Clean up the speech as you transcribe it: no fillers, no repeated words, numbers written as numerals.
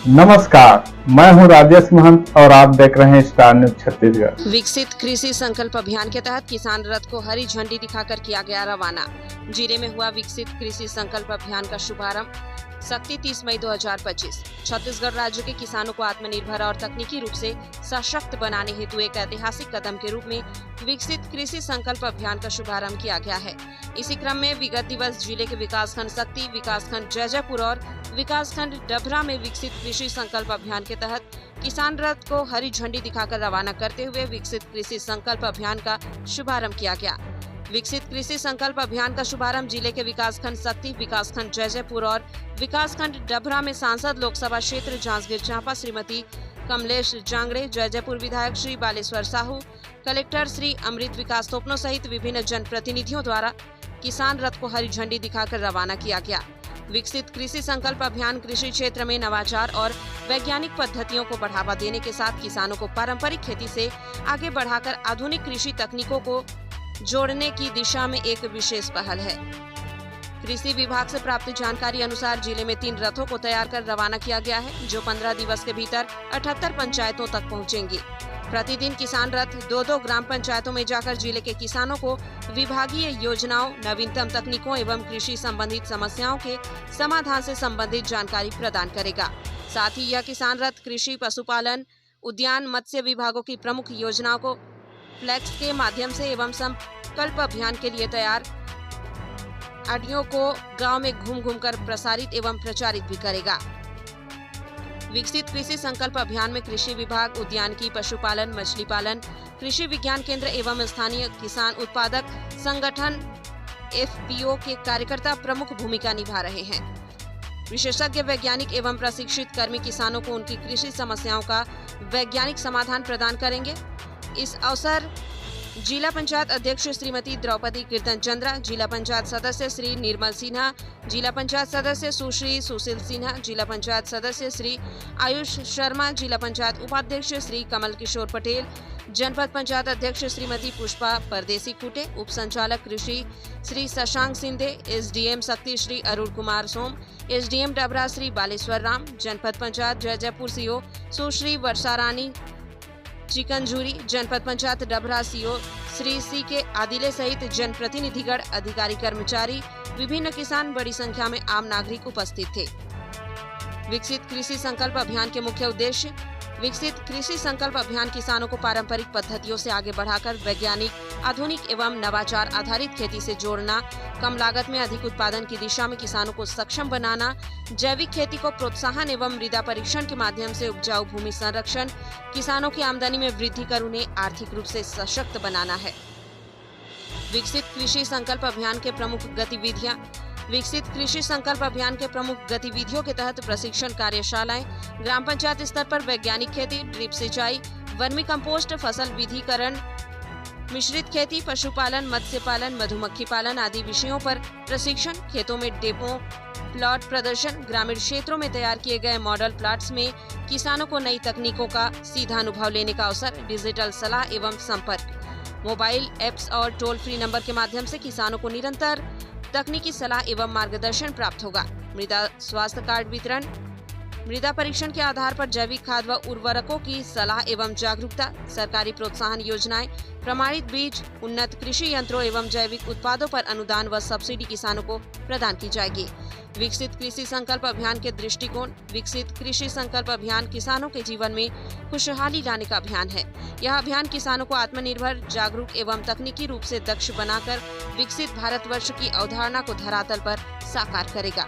नमस्कार, मैं हूं राजेश महंत और आप देख रहे हैं स्टार न्यूज छत्तीसगढ़। विकसित कृषि संकल्प अभियान के तहत किसान रथ को हरी झंडी दिखाकर किया गया रवाना। जिले में हुआ विकसित कृषि संकल्प अभियान का शुभारंभ शक्ति 30 मई 2025। छत्तीसगढ़ राज्य के किसानों को आत्मनिर्भर और तकनीकी रूप से सशक्त बनाने हेतु एक ऐतिहासिक कदम के रूप में विकसित कृषि संकल्प अभियान का शुभारंभ किया गया है। इसी क्रम में विगत दिवस जिले के विकासखंड शक्ति, विकासखंड जैजैपुर और विकासखंड डभरा में विकसित कृषि संकल्प अभियान के तहत किसान रथ को हरी झंडी दिखाकर रवाना करते हुए विकसित कृषि संकल्प अभियान का शुभारंभ किया गया। विकसित कृषि संकल्प अभियान का शुभारंभ जिले के विकासखंड शक्ति, विकासखंड जैजैपुर और विकासखंड डभरा में सांसद लोकसभा क्षेत्र जांजगीर चांपा श्रीमती कमलेश जांगड़े, जैजैपुर विधायक श्री बालेश्वर साहू, कलेक्टर श्री अमृत विकास तोपनो सहित विभिन्न जनप्रतिनिधियों द्वारा किसान रथ को हरी झंडी दिखाकर रवाना किया गया। विकसित कृषि संकल्प अभियान कृषि क्षेत्र में नवाचार और वैज्ञानिक पद्धतियों को बढ़ावा देने के साथ किसानों को पारंपरिक खेती से आगे बढ़ाकर आधुनिक कृषि तकनीकों को जोड़ने की दिशा में एक विशेष पहल है। कृषि विभाग से प्राप्त जानकारी अनुसार जिले में 3 रथों को तैयार कर रवाना किया गया है, जो 15 दिवस के भीतर 78 पंचायतों तक पहुंचेंगी। प्रतिदिन किसान रथ 2-2 ग्राम पंचायतों में जाकर जिले के किसानों को विभागीय योजनाओं, नवीनतम तकनीकों एवं कृषि संबंधित समस्याओं के समाधान से संबंधित जानकारी प्रदान करेगा। साथ ही यह किसान रथ कृषि, पशुपालन, उद्यान, मत्स्य विभागों की प्रमुख योजनाओं को फ्लैक्स के माध्यम से एवं संकल्प अभियान के लिए तैयार ऑडियो को गांव में घूम कर प्रसारित एवं प्रचारित भी करेगा। विकसित कृषि संकल्प अभियान में कृषि विभाग, उद्यानिकी, पशुपालन, मछली पालन, कृषि विज्ञान केंद्र एवं स्थानीय किसान उत्पादक संगठन FPO के कार्यकर्ता प्रमुख भूमिका निभा रहे हैं। विशेषज्ञ वैज्ञानिक एवं प्रशिक्षित कर्मी किसानों को उनकी कृषि समस्याओं का वैज्ञानिक समाधान प्रदान करेंगे। इस अवसर जिला पंचायत अध्यक्ष श्रीमती द्रौपदी कीर्तन चंद्रा, जिला पंचायत सदस्य श्री निर्मल सिन्हा, जिला पंचायत सदस्य सुश्री सुशील सिन्हा, जिला पंचायत सदस्य श्री आयुष शर्मा, जिला पंचायत उपाध्यक्ष श्री कमल किशोर पटेल, जनपद पंचायत अध्यक्ष श्रीमती पुष्पा परदेसी कुटे, उप संचालक कृषि श्री शशांक सिंधे, SDM शक्ति श्री अरुण कुमार सोम, SDM डबरा श्री बालेश्वर राम, जनपद पंचायत जैजैपुर CO सुश्री वर्षा रानी चिकनझूरी, जनपद पंचायत डभरा CO श्री CK आदिले सहित जनप्रतिनिधिगण, अधिकारी, कर्मचारी, विभिन्न किसान, बड़ी संख्या में आम नागरिक उपस्थित थे। विकसित कृषि संकल्प अभियान के मुख्य उद्देश्य: विकसित कृषि संकल्प अभियान किसानों को पारंपरिक पद्धतियों से आगे बढ़ाकर वैज्ञानिक, आधुनिक एवं नवाचार आधारित खेती से जोड़ना, कम लागत में अधिक उत्पादन की दिशा में किसानों को सक्षम बनाना, जैविक खेती को प्रोत्साहन एवं मृदा परीक्षण के माध्यम से उपजाऊ भूमि संरक्षण, किसानों की आमदनी में वृद्धि कर उन्हें आर्थिक रूप से सशक्त बनाना है। विकसित कृषि संकल्प अभियान के प्रमुख गतिविधियां: विकसित कृषि संकल्प अभियान के प्रमुख गतिविधियों के तहत प्रशिक्षण कार्यशालाएं, ग्राम पंचायत स्तर पर वैज्ञानिक खेती, ड्रिप सिंचाई, वर्मी कंपोस्ट, फसल विधिकरण, मिश्रित खेती, पशुपालन, मत्स्य पालन, मधुमक्खी पालन आदि विषयों पर प्रशिक्षण, खेतों में डेपो प्लॉट प्रदर्शन, ग्रामीण क्षेत्रों में तैयार किए गए मॉडल प्लॉट्स में किसानों को नई तकनीकों का सीधा अनुभव लेने का अवसर, डिजिटल सलाह एवं संपर्क, मोबाइल ऐप्स और टोल फ्री नंबर के माध्यम से किसानों को निरंतर तकनीकी सलाह एवं मार्गदर्शन प्राप्त होगा। मृदा स्वास्थ्य कार्ड वितरण, मृदा परीक्षण के आधार पर जैविक खाद व उर्वरकों की सलाह एवं जागरूकता, सरकारी प्रोत्साहन योजनाएं, प्रमाणित बीज, उन्नत कृषि यंत्रों एवं जैविक उत्पादों पर अनुदान व सब्सिडी किसानों को प्रदान की जाएगी। विकसित कृषि संकल्प अभियान के दृष्टिकोण: विकसित कृषि संकल्प अभियान किसानों के जीवन में खुशहाली लाने का अभियान है। यह अभियान किसानों को आत्मनिर्भर, जागरूक एवं तकनीकी रूप से दक्ष बनाकर विकसित भारतवर्ष की अवधारणा को धरातल पर साकार करेगा।